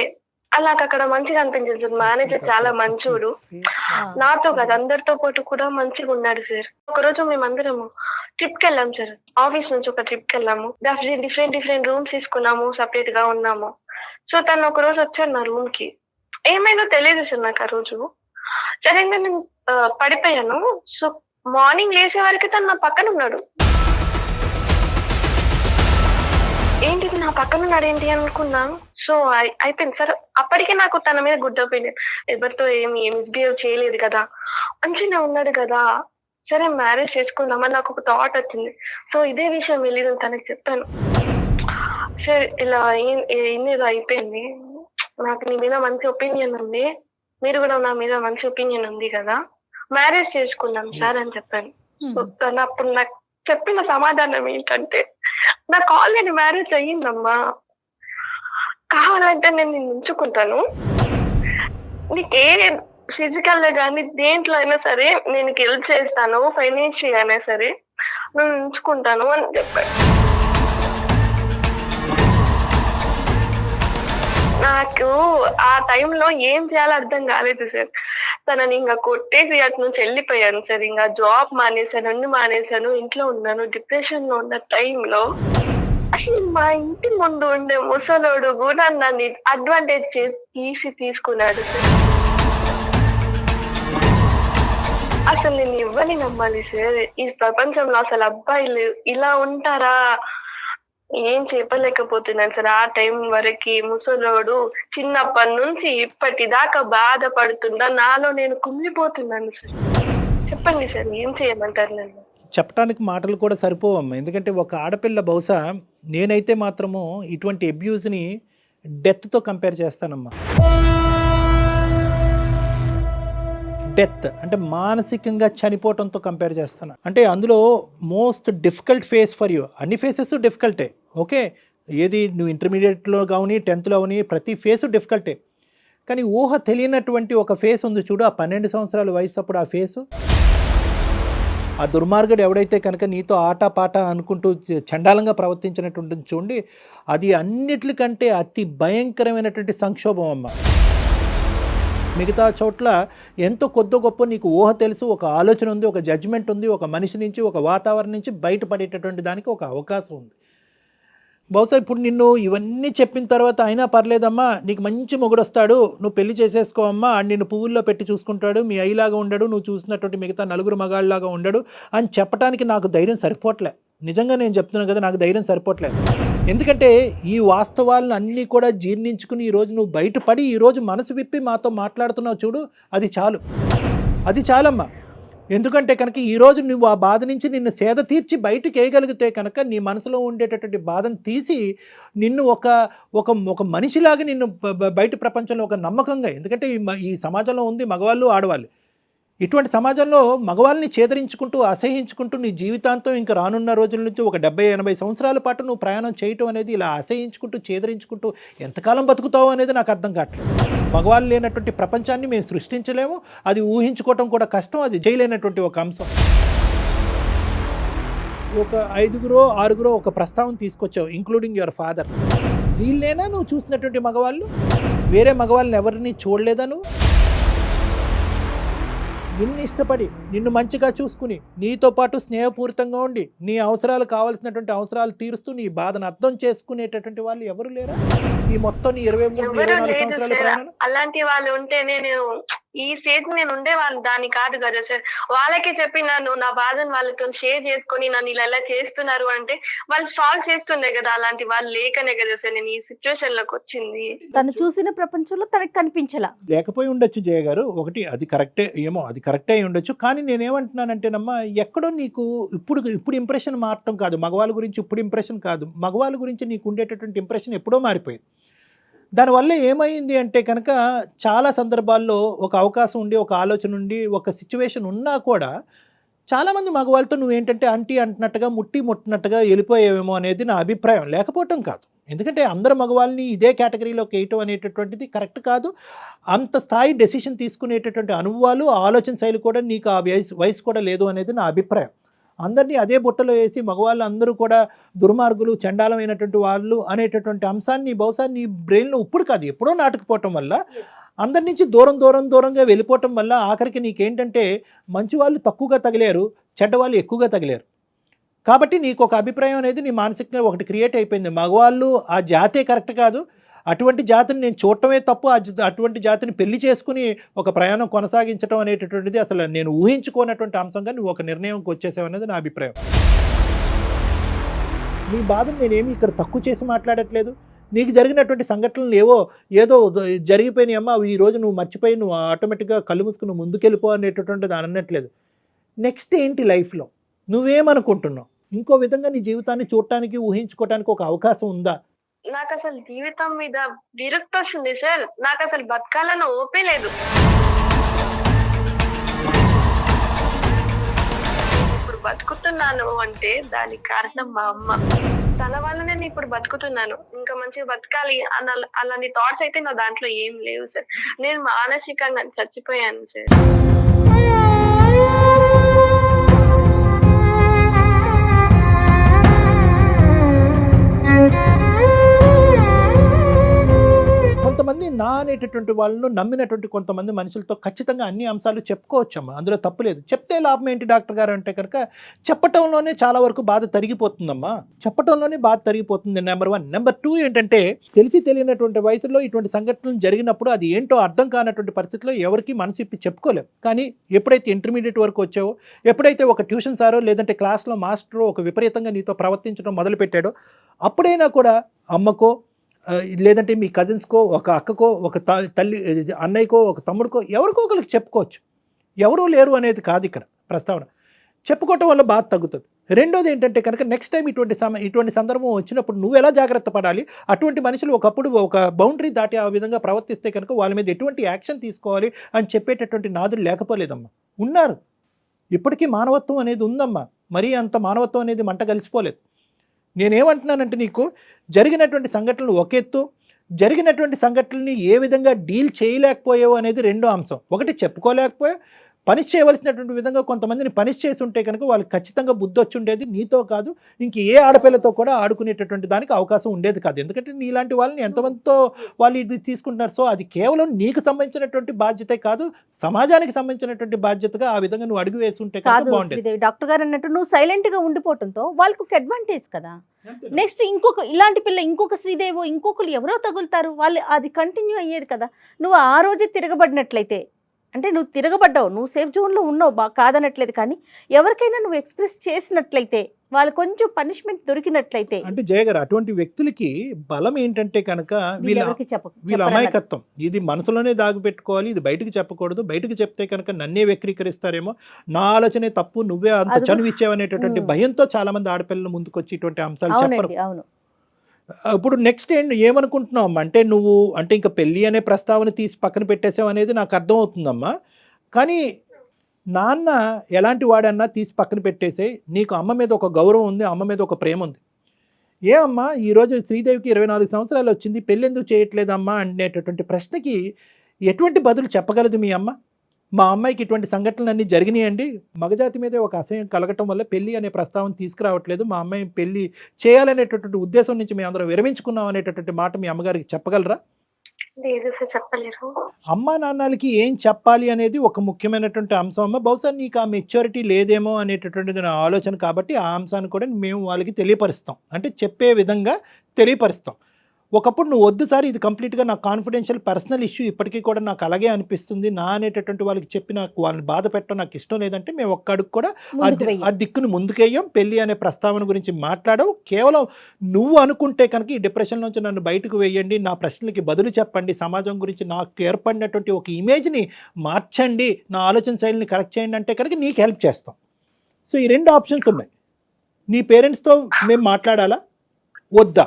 అలా అక్కడ మంచిగా అనిపించింది సార్. మేనేజర్ చాలా మంచోడు, నాతో కాదు అందరితో పాటు కూడా మంచిగా ఉన్నాడు సార్. ఒక రోజు మేమందరము ట్రిప్ కి వెళ్ళాం సార్, ఆఫీస్ నుంచి ఒక ట్రిప్ కి వెళ్ళాము. డిఫరెంట్ రూమ్స్ తీసుకున్నాము, సపరేట్ గా ఉన్నాము. సో తను ఒక రోజు వచ్చాడు నా రూమ్ కి, ఏమైందో తెలియదు సార్ నాకు ఆ రోజు. సరే నేను పడిపోయాను. సో మార్నింగ్ లేసే వరకు తను నా పక్కన ఉన్నాడు. ఏంటిది నా పక్కన ఉన్నాడు ఏంటి అనుకున్నాను. సో అయిపోయింది సార్. అప్పటికే నాకు తన మీద గుడ్ ఒపీనియన్, ఎవరితో ఏమి మిస్బిహేవ్ చేయలేదు కదా, మంచిగా ఉన్నాడు కదా, సరే మ్యారేజ్ చేసుకుందామని నాకు ఒక థాట్ వచ్చింది. సో ఇదే విషయం వెళ్ళి తనకి చెప్పాను, సరే ఇలా ఏదో అయిపోయింది, నాకు నీ మీద మంచి ఒపీనియన్ ఉంది, మీరు కూడా నా మీద మంచి ఒపీనియన్ ఉంది కదా, మ్యారేజ్ చేసుకుందాం సార్ అని చెప్పాను. సో తను అప్పుడు నాకు చెప్పిన సమాధానం ఏంటంటే, నాకు ఆల్రెడీ మ్యారేజ్ అయ్యిందమ్మా, కావాలంటే నేను నిన్ను ఉంచుకుంటాను, నీకు ఏ ఫిజికల్ గా కానీ దేంట్లో అయినా సరే నేను హెల్ప్ చేస్తాను, ఫైనాన్షియల్ అయినా సరే నేను ఉంచుకుంటాను అని చెప్పాడు. నాకు ఆ టైంలో ఏం చేయాలో అర్థం కాలేదు సార్. తనని ఇంకా కొట్టేసి అటు నుంచి వెళ్ళిపోయాను సార్. ఇంకా జాబ్ మానేశాను, అన్ని మానేశాను, ఇంట్లో ఉన్నాను. డిప్రెషన్ లో ఉన్న టైంలో అసలు మా ఇంటి ముందు ఉండే ముసలోడు కూడా నన్ను అడ్వాంటేజ్ చేసి తీసుకున్నాడు సార్. అసలు నేను ఇవ్వని నమ్మాలి సార్, ఈ ప్రపంచంలో అసలు అబ్బాయిలు ఇలా ఉంటారా, ఏం చెప్పలేకపోతున్నాను సార్. ఆ టైం వరకు ముసలోడు చిన్నప్పటి నుంచి ఇప్పటిదాకా బాధపడుతున్నా, నాలో నేను కుమిలిపోతున్నాను సార్. చెప్పండి సార్, ఏం చేయమంటారు నన్ను? చెప్పడానికి మాటలు కూడా సరిపోవమ్మా, ఎందుకంటే ఒక ఆడపిల్ల బహుశా నేనైతే మాత్రము ఇటువంటి అబ్యూజ్ని డెత్తో కంపేర్ చేస్తానమ్మా. డెత్ అంటే మానసికంగా చనిపోవటంతో కంపేర్ చేస్తాను. అంటే అందులో most difficult face for you, అన్ని ఫేసెస్ డిఫికల్టే, ఓకే, ఏది నువ్వు ఇంటర్మీడియట్లో కానీ 10th కానీ ప్రతి ఫేసు డిఫికల్టే, కానీ ఊహ తెలియనటువంటి ఒక ఫేస్ ఉంది చూడు, ఆ 12 సంవత్సరాల వయసు అప్పుడు ఆ ఫేసు, ఆ దుర్మార్గుడు ఎవడైతే కనుక నీతో ఆట పాట అనుకుంటూ చండాలంగా ప్రవర్తించినటువంటి చూడండి, అది అన్నిటికంటే అతి భయంకరమైనటువంటి సంక్షోభం అమ్మ. మిగతా చోట్ల ఎంతో కొద్ది గొప్ప నీకు ఊహ తెలుసు, ఒక ఆలోచన ఉంది, ఒక జడ్జిమెంట్ ఉంది, ఒక మనిషి నుంచి, ఒక వాతావరణం నుంచి బయటపడేటటువంటి దానికి ఒక అవకాశం ఉంది. బహుశా ఇప్పుడు నిన్ను ఇవన్నీ చెప్పిన తర్వాత అయినా పర్లేదమ్మా, నీకు మంచి మొగుడు వస్తాడు, నువ్వు పెళ్లి చేసేసుకో అమ్మా, ఆడు నిన్ను పువ్వుల్లో పెట్టి చూసుకుంటాడు, మీ అయ్యలాగా ఉండడు, నువ్వు చూసినటువంటి మిగతా నలుగురు మగాళ్ళలాగా ఉండడు అని చెప్పడానికి నాకు ధైర్యం సరిపోవట్లే. నిజంగా నేను చెప్తున్నాను కదా, నాకు ధైర్యం సరిపోవట్లేదు. ఎందుకంటే ఈ వాస్తవాలను అన్నీ కూడా జీర్ణించుకుని ఈరోజు నువ్వు బయటపడి ఈరోజు మనసు విప్పి మాతో మాట్లాడుతున్నావు చూడు, అది చాలు, అది చాలమ్మా. ఎందుకంటే కనుక ఈరోజు నువ్వు ఆ బాధ నుంచి నిన్ను సేద తీర్చి బయటకు వేయగలిగితే కనుక నీ మనసులో ఉండేటటువంటి బాధను తీసి నిన్ను ఒక మనిషిలాగా నిన్ను బయట ప్రపంచంలో ఒక నమ్మకంగా, ఎందుకంటే ఈ సమాజంలో ఉంది మగవాళ్ళు ఆడవాళ్ళు, ఇటువంటి సమాజంలో మగవాళ్ళని చేదరించుకుంటూ అసహించుకుంటూ నీ జీవితాంతం ఇంకా రానున్న రోజుల నుంచి ఒక 70-80 సంవత్సరాల పాటు నువ్వు ప్రయాణం చేయటం అనేది ఇలా అసహించుకుంటూ చేదరించుకుంటూ ఎంతకాలం బతుకుతావు అనేది నాకు అర్థం కావట్లేదు. మగవాళ్ళు లేనటువంటి ప్రపంచాన్ని మేము సృష్టించలేము, అది ఊహించుకోవటం కూడా కష్టం, అది చేయలేనటువంటి ఒక అంశం. ఒక 5-6 ఒక ప్రస్తావన తీసుకొచ్చావు, ఇంక్లూడింగ్ యువర్ ఫాదర్. వీళ్ళేనా నువ్వు చూసినటువంటి మగవాళ్ళు? వేరే మగవాళ్ళని ఎవరిని చూడలేదా నువ్వు? నిన్ను ఇష్టపడి నిన్ను మంచిగా చూసుకుని నీతో పాటు స్నేహపూరితంగా ఉండి నీ అవసరాలు కావాల్సినటువంటి అవసరాలు తీరుస్తూ నీ బాధను అర్థం చేసుకునేటటువంటి వాళ్ళు ఎవరు లేరా ఈ మొత్తం 23-24 సంవత్సరాల ప్రయాణంలో? అలాంటి వాళ్ళు ఉంటే నేను ఈ స్టేజ్ నేను ఉండే వాళ్ళు దాని కాదు కదా సార్. వాళ్ళకి చెప్పి నన్ను నా బాధను వాళ్ళతో షేర్ చేసుకొని నన్ను ఇలా చేస్తున్నారు అంటే వాళ్ళు సాల్వ్ చేస్తుండే కదా. అలాంటి వాళ్ళు లేకనే కదా సార్ నేను ఈ సిచ్యువేషన్ లోకి వచ్చింది. తను చూసిన ప్రపంచంలో తనకి కనిపించలా. లేకపోయి ఉండొచ్చు జయ గారు, ఒకటి అది కరెక్టే, ఏమో అది కరెక్టే అయి ఉండొచ్చు. కానీ నేనేమంటున్నానంటేనమ్మా, ఎక్కడో నీకు ఇప్పుడు ఇంప్రెషన్ మారటం కాదు, మగవాళ్ళ గురించి ఇప్పుడు ఇంప్రెషన్ కాదు, మగవాళ్ళ గురించి నీకు ఉండేటటువంటి ఇంప్రెషన్ ఎప్పుడో మారిపోయింది. దానివల్ల ఏమైంది అంటే కనుక చాలా సందర్భాల్లో ఒక అవకాశం ఉండి, ఒక ఆలోచన ఉండి, ఒక సిచ్యువేషన్ ఉన్నా కూడా చాలామంది మగవాళ్ళతో నువ్వేంటంటే అంటీ అంటున్నట్టుగా ముట్టినట్టుగా వెళ్ళిపోయేవేమో అనేది నా అభిప్రాయం. లేకపోవటం కాదు, ఎందుకంటే అందరు మగవాళ్ళని ఇదే కేటగిరీలోకి వేయటం అనేటటువంటిది కరెక్ట్ కాదు. అంత స్థాయి డెసిషన్ తీసుకునేటటువంటి అనుభవాలు, ఆలోచన శైలి కూడా నీకు ఆ వయసు కూడా లేదు అనేది నా అభిప్రాయం. అందరినీ అదే బుట్టలో వేసి మగవాళ్ళు అందరూ కూడా దుర్మార్గులు, చండాలమైనటువంటి వాళ్ళు అనేటటువంటి అంశాన్ని బహుశా నీ బ్రెయిన్లో ఇప్పుడు కాదు ఎప్పుడో నాటుకుపోవటం వల్ల, అందరి నుంచి దూరంగా వెళ్ళిపోవటం వల్ల ఆఖరికి నీకేంటంటే మంచి వాళ్ళు తక్కువగా తగిలారు, చెడ్డవాళ్ళు ఎక్కువగా తగిలారు. కాబట్టి నీకు ఒక అభిప్రాయం అనేది నీ మానసికంగా ఒకటి క్రియేట్ అయిపోయింది. మగవాళ్ళు ఆ జాతే కరెక్ట్ కాదు, అటువంటి జాతిని నేను చూడటమే తప్పు, అటువంటి జాతిని పెళ్లి చేసుకుని ఒక ప్రయాణం కొనసాగించడం అనేటటువంటిది అసలు నేను ఊహించుకోనటువంటి అంశంగా నువ్వు ఒక నిర్ణయంకి వచ్చేసావు అనేది నా అభిప్రాయం. నీ బాధను నేనేమి ఇక్కడ తక్కువ చేసి మాట్లాడట్లేదు. నీకు జరిగినటువంటి సంఘటనలు ఏదో జరిగిపోయినాయి అమ్మా, ఈ రోజు నువ్వు మర్చిపోయి నువ్వు ఆటోమేటిక్గా కళ్ళు మూసుకుని ముందుకెళ్ళిపో అనేటటువంటిది అనట్లేదు. నెక్స్ట్ ఏంటి లైఫ్లో నువ్వేమనుకుంటున్నావు? ఇంకో విధంగా నీ జీవితాన్ని చూడటానికి, ఊహించుకోవటానికి ఒక అవకాశం ఉందా? నాకు అసలు జీవితం మీద విరక్తి వస్తుంది సార్. నాకు అసలు బతకాలని ఓపే లేదు. ఇప్పుడు బతుకుతున్నాను అంటే దానికి కారణం మా అమ్మ. తన వల్ల నేను ఇప్పుడు బతుకుతున్నాను. ఇంకా మంచిగా బతకాలి అలాంటి థాట్స్ అయితే నా దాంట్లో ఏం లేవు సార్. నేను మానసికంగా చచ్చిపోయాను సార్. కొంతమంది నా అనేటటువంటి వాళ్ళను నమ్మినటువంటి కొంతమంది మనుషులతో ఖచ్చితంగా అన్ని అంశాలు చెప్పుకోవచ్చమ్మా, అందులో తప్పులేదు. చెప్తే లాభం ఏంటి డాక్టర్ గారు అంటే కనుక చెప్పటంలోనే చాలా వరకు బాధ తరిగిపోతుందమ్మా, చెప్పటంలోనే బాధ తరిగిపోతుంది. నెంబర్ 1. నెంబర్ 2 ఏంటంటే తెలిసి తెలియనటువంటి వయసులో ఇటువంటి సంఘటనలు జరిగినప్పుడు అది ఏంటో అర్థం కానటువంటి పరిస్థితిలో ఎవరికి మనసు ఇప్పి చెప్పుకోలేం. కానీ ఎప్పుడైతే ఇంటర్మీడియట్ వరకు వచ్చావో, ఎప్పుడైతే ఒక ట్యూషన్ సారో లేదంటే క్లాస్లో మాస్టరో ఒక విపరీతంగా నీతో ప్రవర్తించడం మొదలుపెట్టాడో, అప్పుడైనా కూడా అమ్మకో లేదంటే మీ కజిన్స్కో, ఒక అక్కకో, ఒక తల్లి అన్నయ్యకో, ఒక తమ్ముడికో, ఎవరికో ఒకరికి చెప్పుకోవచ్చు. ఎవరూ లేరు అనేది కాదు ఇక్కడ ప్రస్తావన. చెప్పుకోవటం వల్ల బాధ తగ్గుతుంది. రెండోది ఏంటంటే కనుక నెక్స్ట్ టైం ఇటువంటి సందర్భం వచ్చినప్పుడు నువ్వు ఎలా జాగ్రత్త పడాలి, అటువంటి మనుషులు ఒకప్పుడు ఒక బౌండరీ దాటి ఆ విధంగా ప్రవర్తిస్తే కనుక వాళ్ళ మీద ఎటువంటి యాక్షన్ తీసుకోవాలి అని చెప్పేటటువంటి నాదులు లేకపోలేదమ్మా, ఉన్నారు. ఇప్పటికీ మానవత్వం అనేది ఉందమ్మా, మరీ అంత మానవత్వం అనేది మంట కలిసిపోలేదు. నేనేమంటున్నానంటే నీకు జరిగినటువంటి సంఘటనలు ఒక ఎత్తు, జరిగినటువంటి సంఘటనల్ని ఏ విధంగా డీల్ చేయలేకపోయావు అనేది రెండో అంశం. ఒకటి చెప్పుకోలేకపోయావు, పనిష్ చేయవలసినటువంటి విధంగా కొంతమందిని పనిష్ చేసి ఉంటే కనుక వాళ్ళకి ఖచ్చితంగా బుద్ధి వచ్చి ఉండేది. నీతో కాదు, ఇంక ఏ ఆడపిల్లతో కూడా ఆడుకునేటటువంటి దానికి అవకాశం ఉండేది కాదు. ఎందుకంటే నీలాంటి వాళ్ళని ఎంతమందితో వాళ్ళు ఇది తీసుకుంటున్నారు. సో అది కేవలం నీకు సంబంధించినటువంటి బాధ్యతే కాదు, సమాజానికి సంబంధించినటువంటి బాధ్యతగా ఆ విధంగా నువ్వు అడుగు వేసి ఉంటే కనుక కాదు బాగుండేది. శ్రీదేవి, డాక్టర్ గారు అన్నట్టు నువ్వు సైలెంట్ గా ఉండిపోవటంతో వాళ్ళకి ఒక అడ్వాంటేజ్ కదా. నెక్స్ట్ ఇంకొక ఇలాంటి పిల్ల, ఇంకొక శ్రీదేవో, ఇంకొకరు ఎవరో తగులుతారు, వాళ్ళు అది కంటిన్యూ అయ్యేది కదా. నువ్వు ఆ రోజే తిరగబడినట్లయితే, అంటే నువ్వు తిరగబడ్డావు, నువ్వు సేఫ్ జోన్లో ఉన్నావు, కాదనట్లేదు, కానీ ఎవరికైనా నువ్వు ఎక్స్ప్రెస్ చేసినట్లయితే, వాళ్ళు కొంచెం పనిష్మెంట్ దొరికినట్లయితే. అంటే జయ గారు, అటువంటి వ్యక్తులకి బలం ఏంటంటే కనుక వీళ్ళ అమాయకత్వం. ఇది మనసులోనే దాగిపెట్టుకోవాలి, ఇది బయటకు చెప్పకూడదు. బయటకు చెప్తే కనుక నన్నే వక్రీకరిస్తారేమో, నా ఆలోచనే తప్పు, నువ్వే అంత చనువు ఇచ్చావనేటటువంటి భయంతో చాలా మంది ఆడపిల్లలు ముందుకొచ్చి ఇటువంటి అంశాలు చెప్పరు. అవును. ఇప్పుడు నెక్స్ట్ ఏమనుకుంటున్నావు అంటే నువ్వు అంటే ఇంకా పెళ్ళి అనే ప్రస్తావన తీసి పక్కన పెట్టేసావు అనేది నాకు అర్థం అవుతుందమ్మా. కానీ నాన్న ఎలాంటి వాడన్నా తీసి పక్కన పెట్టేసే, నీకు అమ్మ మీద ఒక గౌరవం ఉంది, అమ్మ మీద ఒక ప్రేమ ఉంది. ఏ అమ్మా ఈరోజు శ్రీదేవికి 24 సంవత్సరాలు వచ్చింది, పెళ్ళి ఎందుకు చేయట్లేదమ్మా అనేటటువంటి ప్రశ్నకి ఎటువంటి బదులు చెప్పగలదు మీ అమ్మ? మా అమ్మాయికి ఇటువంటి సంఘటనలు అన్నీ జరిగినాయండి, మగజాతి మీదే ఒక అసహ్యం కలగటం వల్ల పెళ్ళి అనే ప్రస్తావన తీసుకురావట్లేదు, మా అమ్మాయి పెళ్ళి చేయాలనేటటువంటి ఉద్దేశం నుంచి మేము అందరం విరమించుకున్నాం అనేటటువంటి మాట మీ అమ్మగారికి చెప్పగలరా? లేదు సార్, చెప్పలేరు. అమ్మా నాన్నలకి ఏం చెప్పాలి అనేది ఒక ముఖ్యమైనటువంటి అంశం అమ్మ. బహుశా నీకు ఆ మెచ్యూరిటీ లేదేమో అనేటటువంటిది నా ఆలోచన, కాబట్టి ఆ అంశాన్ని కూడా మేము వాళ్ళకి తెలియపరుస్తాం, అంటే చెప్పే విధంగా తెలియపరుస్తాం. ఒకప్పుడు నువ్వు వద్దు సార్, ఇది కంప్లీట్గా నా కాన్ఫిడెన్షియల్ పర్సనల్ ఇష్యూ, ఇప్పటికీ కూడా నాకు అలాగే అనిపిస్తుంది, నా అనేటటువంటి వాళ్ళకి చెప్పి నాకు వాళ్ళని బాధ పెట్టడం నాకు ఇష్టం లేదంటే మేము ఒక్క అడుగు కూడా ఆ దిక్కును ముందుకేయం, పెళ్ళి అనే ప్రస్తావన గురించి మాట్లాడవు. కేవలం నువ్వు అనుకుంటే కనుక ఈ డిప్రెషన్ నుంచి నన్ను బయటకు వేయండి, నా ప్రశ్నలకి బదులు చెప్పండి, సమాజం గురించి నాకు ఏర్పడినటువంటి ఒక ఇమేజ్ని మార్చండి, నా ఆలోచన శైలిని కరెక్ట్ చేయండి అంటే కనుక నీకు హెల్ప్ చేస్తాం. సో ఈ 2 ఆప్షన్స్ ఉన్నాయి. నీ పేరెంట్స్తో మేము మాట్లాడాలా వద్దా?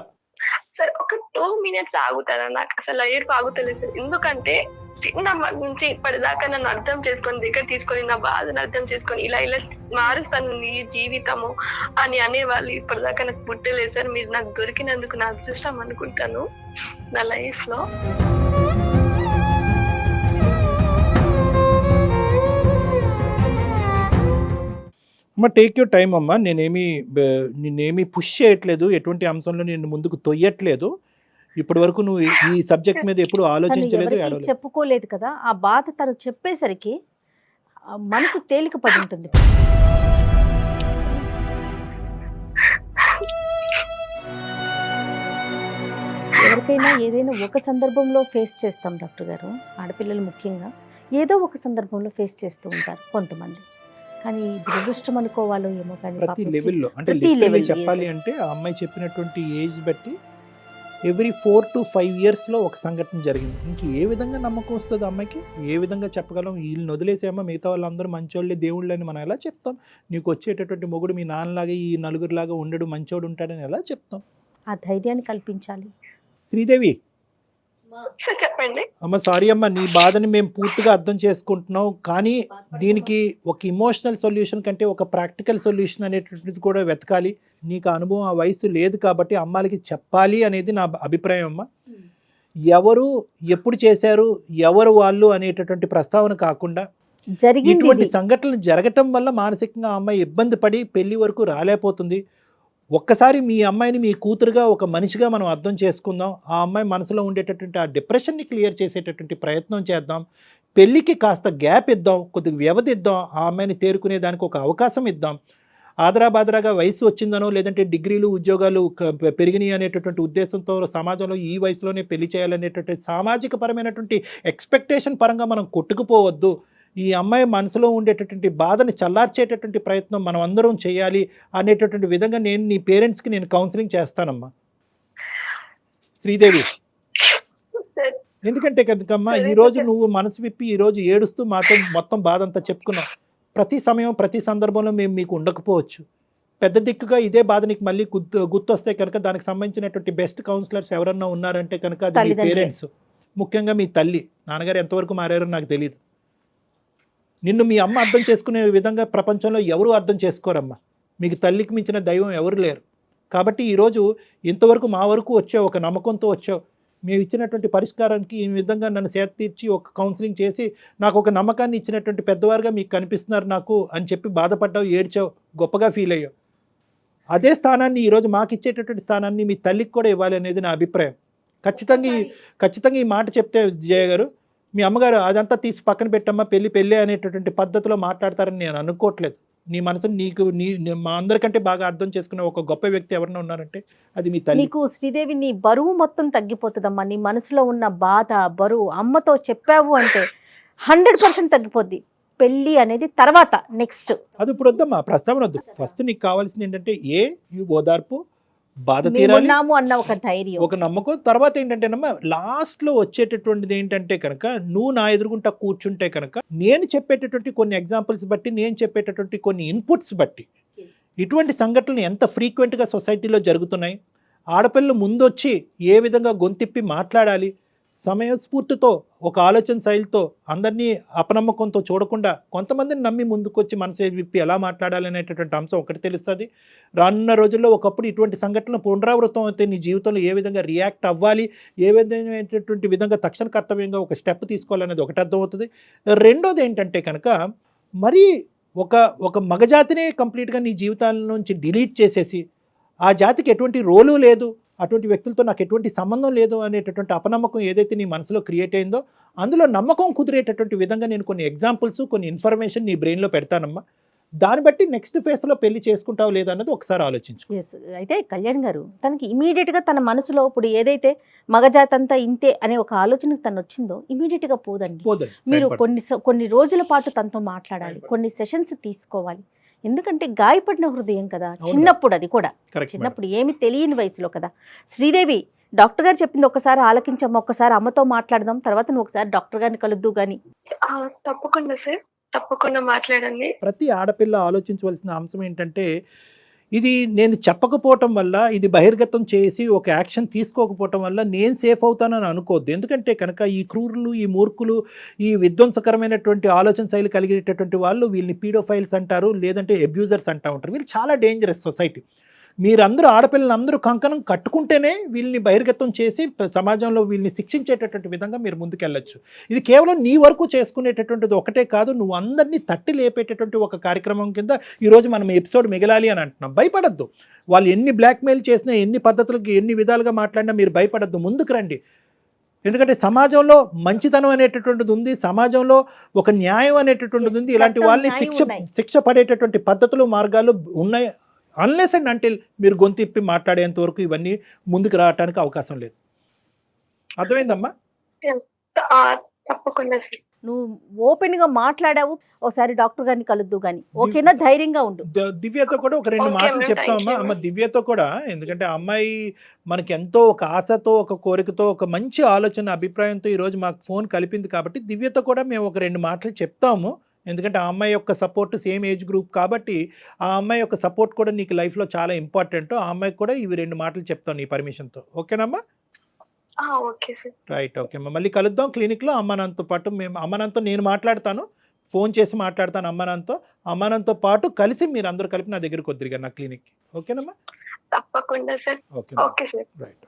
సార్ ఒక 2 minutes ఆగుతారా? నాకు అసలు ఏడుపు ఆగుతలేదు సార్. ఎందుకంటే చిన్నప్పటి నుంచి ఇప్పటిదాకా నన్ను అర్థం చేసుకొని, దగ్గర తీసుకొని, నా బాధను అర్థం చేసుకొని, ఇలా ఇలా మారుస్తాను నీ జీవితము అని అనేవాళ్ళు ఇప్పటిదాకా నాకు పుట్టలేదు సార్. మీరు నాకు దొరికినందుకు నా అదృష్టం అనుకుంటాను నా లైఫ్ లో. అమ్మ టేక్ యూర్ టైం అమ్మ, నేనేమి పుష్ చేయట్లేదు, ఎటువంటి అంశంలో నేను ముందుకు తొయ్యట్లేదు. ఇప్పటి వరకు నువ్వు ఈ సబ్జెక్ట్ మీద ఎప్పుడు ఆలోచించలేదు, చెప్పుకోలేదు కదా. ఆ బాధ తను చెప్పేసరికి మనసు తేలిక పడి ఉంటుంది. ఎవరికైనా ఏదైనా ఒక సందర్భంలో ఫేస్ చేస్తాం డాక్టర్ గారు, ఆడపిల్లలు ముఖ్యంగా ఏదో ఒక సందర్భంలో ఫేస్ చేస్తూ ఉంటారు కొంతమంది. కానీ దురదృష్టం అనుకోవాలో ఏమో, కానీ ప్రతి లెవెల్లో అంటే చెప్పాలి అంటే ఆ అమ్మాయి చెప్పినటువంటి ఏజ్ బట్టి ఎవ్రీ 4 to 5 yearsలో ఒక సంఘటన జరిగింది. ఇంక ఏ విధంగా నమ్మకం వస్తుంది అమ్మాయికి? ఏ విధంగా చెప్పగలం? వీళ్ళని వదిలేసేమో మిగతా వాళ్ళందరూ మంచోళ్ళే, దేవుళ్ళు అని మనం ఎలా చెప్తాం? నీకు వచ్చేటటువంటి మొగుడు మీ నాన్నలాగా ఈ నలుగురిలాగా ఉండడు, మంచోడు ఉంటాడని ఎలా చెప్తాం? ఆ ధైర్యాన్ని కల్పించాలి. శ్రీదేవి చెప్పండి. అమ్మ సారీ అమ్మ, నీ బాధని మేము పూర్తిగా అర్థం చేసుకుంటున్నాం, కానీ దీనికి ఒక ఇమోషనల్ సొల్యూషన్ కంటే ఒక ప్రాక్టికల్ సొల్యూషన్ అనేటువంటిది కూడా వెతకాలి. నీకు అనుభవం ఆ వయసు లేదు కాబట్టి అమ్మాయికి చెప్పాలి అనేది నా అభిప్రాయం అమ్మ. ఎవరు ఎప్పుడు చేశారు, ఎవరు వాళ్ళు అనేటటువంటి ప్రస్తావన కాకుండా ఇటువంటి సంఘటనలు జరగటం వల్ల మానసికంగా ఆ అమ్మాయి ఇబ్బంది పడి పెళ్లి వరకు రాలేకపోతుంది. ఒక్కసారి మీ అమ్మాయిని మీ కూతురుగా ఒక మనిషిగా మనం అర్థం చేసుకుందాం. ఆ అమ్మాయి మనసులో ఉండేటటువంటి ఆ డిప్రెషన్ని క్లియర్ చేసేటటువంటి ప్రయత్నం చేద్దాం. పెళ్ళికి కాస్త గ్యాప్ ఇద్దాం, కొద్దిగా వ్యవధి ఇద్దాం, ఆ అమ్మాయిని తేరుకునే దానికి ఒక అవకాశం ఇద్దాం. ఆదరాబాదరాగా వయసు వచ్చిందనో లేదంటే డిగ్రీలు ఉద్యోగాలు పెరిగినాయి అనేటటువంటి ఉద్దేశంతో సమాజంలో ఈ వయసులోనే పెళ్లి చేయాలనేటటువంటి సామాజిక పరమైనటువంటి ఎక్స్పెక్టేషన్ పరంగా మనం కొట్టుకుపోవద్దు. ఈ అమ్మాయి మనసులో ఉండేటటువంటి బాధని చల్లార్చేటటువంటి ప్రయత్నం మనం అందరం చేయాలి అనేటటువంటి విధంగా నేను నీ పేరెంట్స్కి నేను కౌన్సిలింగ్ చేస్తానమ్మా శ్రీదేవి. ఎందుకంటే కనుకమ్మా ఈరోజు నువ్వు మనసు విప్పి ఈరోజు ఏడుస్తూ మాతో మొత్తం బాధ అంతా చెప్పుకున్నావు. ప్రతి సమయం ప్రతి సందర్భంలో మేము మీకు ఉండకపోవచ్చు. పెద్ద దిక్కుగా ఇదే బాధ నీకు మళ్ళీ గుర్తొస్తే కనుక దానికి సంబంధించినటువంటి బెస్ట్ కౌన్సిలర్స్ ఎవరన్నా ఉన్నారంటే కనుక అది మీ పేరెంట్స్, ముఖ్యంగా మీ తల్లి. నాన్నగారు ఎంతవరకు మారారో నాకు తెలియదు. నిన్ను మీ అమ్మ అర్థం చేసుకునే విధంగా ప్రపంచంలో ఎవరు అర్థం చేసుకోరమ్మా. మీకు తల్లికి మించిన దైవం ఎవరు లేరు. కాబట్టి ఈరోజు ఇంతవరకు మా వరకు వచ్చావు, ఒక నమ్మకంతో వచ్చావు. మేము ఇచ్చినటువంటి పరిష్కారానికి ఈ విధంగా నన్ను సేద తీర్చి ఒక కౌన్సిలింగ్ చేసి నాకు ఒక నమ్మకాన్ని ఇచ్చినటువంటి పెద్దవారుగా మీకు కనిపిస్తున్నారు నాకు అని చెప్పి బాధపడ్డావు, ఏడ్చావు, గొప్పగా ఫీల్ అయ్యావు. అదే స్థానాన్ని ఈరోజు మాకు ఇచ్చేటటువంటి స్థానాన్ని మీ తల్లికి కూడా ఇవ్వాలి అనేది నా అభిప్రాయం. ఖచ్చితంగా ఈ మాట చెప్తే జయ గారు, మీ అమ్మగారు అదంతా తీసి పక్కన పెట్టమ్మా, పెళ్ళి అనేటటువంటి పద్ధతిలో మాట్లాడతారని నేను అనుకోవట్లేదు. నీ మనసుని మా అందరికంటే బాగా అర్థం చేసుకునే ఒక గొప్ప వ్యక్తి ఎవరైనా ఉన్నారంటే అది మీ తల్లి. నీకు శ్రీదేవి నీ బరువు మొత్తం తగ్గిపోతుందమ్మా. నీ మనసులో ఉన్న బాధ, బరువు అమ్మతో చెప్పావు అంటే 100% తగ్గిపోద్ది. పెళ్ళి అనేది తర్వాత నెక్స్ట్. అది ఇప్పుడు వద్దమ్మా, ప్రస్తావన వద్దు. ఫస్ట్ నీకు కావాల్సింది ఏంటంటే ఈ ఓదార్పు, బాధ తీరాలి, అన్న ఒక ధైర్యం, ఒక నమ్మకం. తర్వాత ఏంటంటేనమ్మా లాస్ట్లో వచ్చేటటువంటిది ఏంటంటే కనుక నువ్వు నా ఎదురుగుంటా కూర్చుంటే కనుక నేను చెప్పేటటువంటి కొన్ని ఎగ్జాంపుల్స్ బట్టి, నేను చెప్పేటటువంటి కొన్ని ఇన్పుట్స్ బట్టి ఇటువంటి సంఘటనలు ఎంత ఫ్రీక్వెంట్గా సొసైటీలో జరుగుతున్నాయి, ఆడపిల్లలు ముందొచ్చి ఏ విధంగా గొంతిప్పి మాట్లాడాలి, సమయస్ఫూర్తితో ఒక ఆలోచన శైలితో అందరినీ అపనమ్మకంతో చూడకుండా కొంతమందిని నమ్మి ముందుకొచ్చి మనసు విప్పి ఎలా మాట్లాడాలి అనేటటువంటి అంశం ఒకటి తెలుస్తుంది. రానున్న రోజుల్లో ఒకప్పుడు ఇటువంటి సంఘటనలు పునరావృతం అయితే నీ జీవితంలో ఏ విధంగా రియాక్ట్ అవ్వాలి, ఏ విధమైనటువంటి విధంగా తక్షణ కర్తవ్యంగా ఒక స్టెప్ తీసుకోవాలనేది ఒకటి అర్థమవుతుంది. రెండోది ఏంటంటే కనుక మరీ ఒక మగజాతినే కంప్లీట్గా నీ జీవితాల నుంచి డిలీట్ చేసేసి ఆ జాతికి ఎటువంటి రోలు లేదు, అటువంటి వ్యక్తులతో నాకు ఎటువంటి సంబంధం లేదు అనేటటువంటి అపనమ్మకం ఏదైతే నీ మనసులో క్రియేట్ అయిందో అందులో నమ్మకం కుదిరేటటువంటి విధంగా నేను కొన్ని ఎగ్జాంపుల్స్, కొన్ని ఇన్ఫర్మేషన్ నీ బ్రెయిన్లో పెడతానమ్మా. దాన్ని బట్టి నెక్స్ట్ ఫేజ్లో పెళ్లి చేసుకుంటావు లేదన్నది ఒకసారి ఆలోచించు. అయితే కళ్యాణ్ గారు తనకి ఇమీడియట్గా తన మనసులో ఇప్పుడు ఏదైతే మగజాతి అంతా ఇంతే అనే ఒక ఆలోచనకు తను వచ్చిందో ఇమీడియట్గా పోదండి. మీరు కొన్ని రోజుల పాటు తనతో మాట్లాడాలి, కొన్ని సెషన్స్ తీసుకోవాలి. ఎందుకంటే గాయపడిన హృదయం కదా చిన్నప్పుడు, అది కూడా చిన్నప్పుడు ఏమి తెలియని వయసులో కదా. శ్రీదేవి డాక్టర్ గారు చెప్పింది ఒకసారి ఆలకించమ్మా, ఒకసారి అమ్మతో మాట్లాడదాం, తర్వాత నువ్వు ఒకసారి డాక్టర్ గారిని కలుద్దు గాని. తప్పకుండా సార్, తప్పకుండా మాట్లాడండి. ప్రతి ఆడపిల్ల ఆలోచించవలసిన అంశం ఏంటంటే ఇది నేను చెప్పకపోవటం వల్ల, ఇది బహిర్గతం చేసి ఒక యాక్షన్ తీసుకోకపోవటం వల్ల నేను సేఫ్ అవుతానని అనుకోవద్దు. ఎందుకంటే కనుక ఈ క్రూరులు, ఈ మూర్ఖులు, ఈ విధ్వంసకరమైనటువంటి ఆలోచన శైలి కలిగేటటువంటి వాళ్ళు వీళ్ళని పీడోఫైల్స్ అంటారు, లేదంటే అబ్యూజర్స్ అంటూ ఉంటారు. వీళ్ళు చాలా డేంజరస్ సొసైటీ. మీరందరూ ఆడపిల్లలందరూ కంకణం కట్టుకుంటేనే వీళ్ళని బహిర్గతం చేసి సమాజంలో వీళ్ళని శిక్షించేటటువంటి విధంగా మీరు ముందుకెళ్ళచ్చు. ఇది కేవలం నీ వరకు చేసుకునేటటువంటిది ఒకటే కాదు, నువ్వు అందరినీ తట్టి లేపేటటువంటి ఒక కార్యక్రమం కింద ఈరోజు మనం ఎపిసోడ్ మిగలాలి అని అంటున్నాం. భయపడద్దు. వాళ్ళు ఎన్ని బ్లాక్మెయిల్ చేసినా, ఎన్ని పద్ధతులకు, ఎన్ని విధాలుగా మాట్లాడినా మీరు భయపడద్దు, ముందుకు రండి. ఎందుకంటే సమాజంలో మంచితనం అనేటటువంటిది ఉంది, సమాజంలో ఒక న్యాయం అనేటటువంటిది ఉంది. ఇలాంటి వాళ్ళని శిక్ష పడేటటువంటి పద్ధతులు, మార్గాలు ఉన్నాయి. అన్లెస్ అండ్ అంటిల్ మీరు గొంతిప్పి మాట్లాడేంత వరకు ఇవన్నీ ముందుకు రావడానికి అవకాశం లేదు. అర్థమైందమ్మా? తప్పకుండా సార్. నువ్వు ఓపెన్ గా మాట్లాడావు, ఒకసారి డాక్టర్ గారిని కలుద్దు గాని, ఓకేనా? ధైర్యంగా ఉండు. దివ్యతో కూడా ఒక 2 మాటలు చెప్తామమ్మా. అమ్మ దివ్యతో కూడా, ఎందుకంటే అమ్మాయి మనకి ఎంతో ఒక ఆశతో, ఒక కోరికతో, ఒక మంచి ఆలోచన, అభిప్రాయంతో ఈరోజు మాకు ఫోన్ కలిపింది కాబట్టి దివ్యతో కూడా మేము ఒక 2 మాటలు చెప్తాము. ఎందుకంటే ఆ అమ్మాయి యొక్క సపోర్ట్ సేమ్ ఏజ్ గ్రూప్ కాబట్టి ఆ అమ్మాయి యొక్క సపోర్ట్ కూడా నీకు లైఫ్లో చాలా ఇంపార్టెంట్. ఆ అమ్మాయికి కూడా ఇవి 2 మాటలు చెప్తాను నీ పర్మిషన్తో. ఓకేనమ్మా? Okay sir. రైట్, ఓకే అమ్మా. మళ్ళీ కలుద్దాం క్లినిక్లో. అమ్మానాన్నతో పాటు అమ్మానాన్నతో నేను మాట్లాడతాను, ఫోన్ చేసి మాట్లాడతాను అమ్మానాన్నతో పాటు కలిసి మీరు అందరూ కలిపి నా దగ్గరికి వద్దిరిగా నా క్లినిక్కి. ఓకేనమ్మా? తప్పకుండా సార్. Okay sir. రైట్.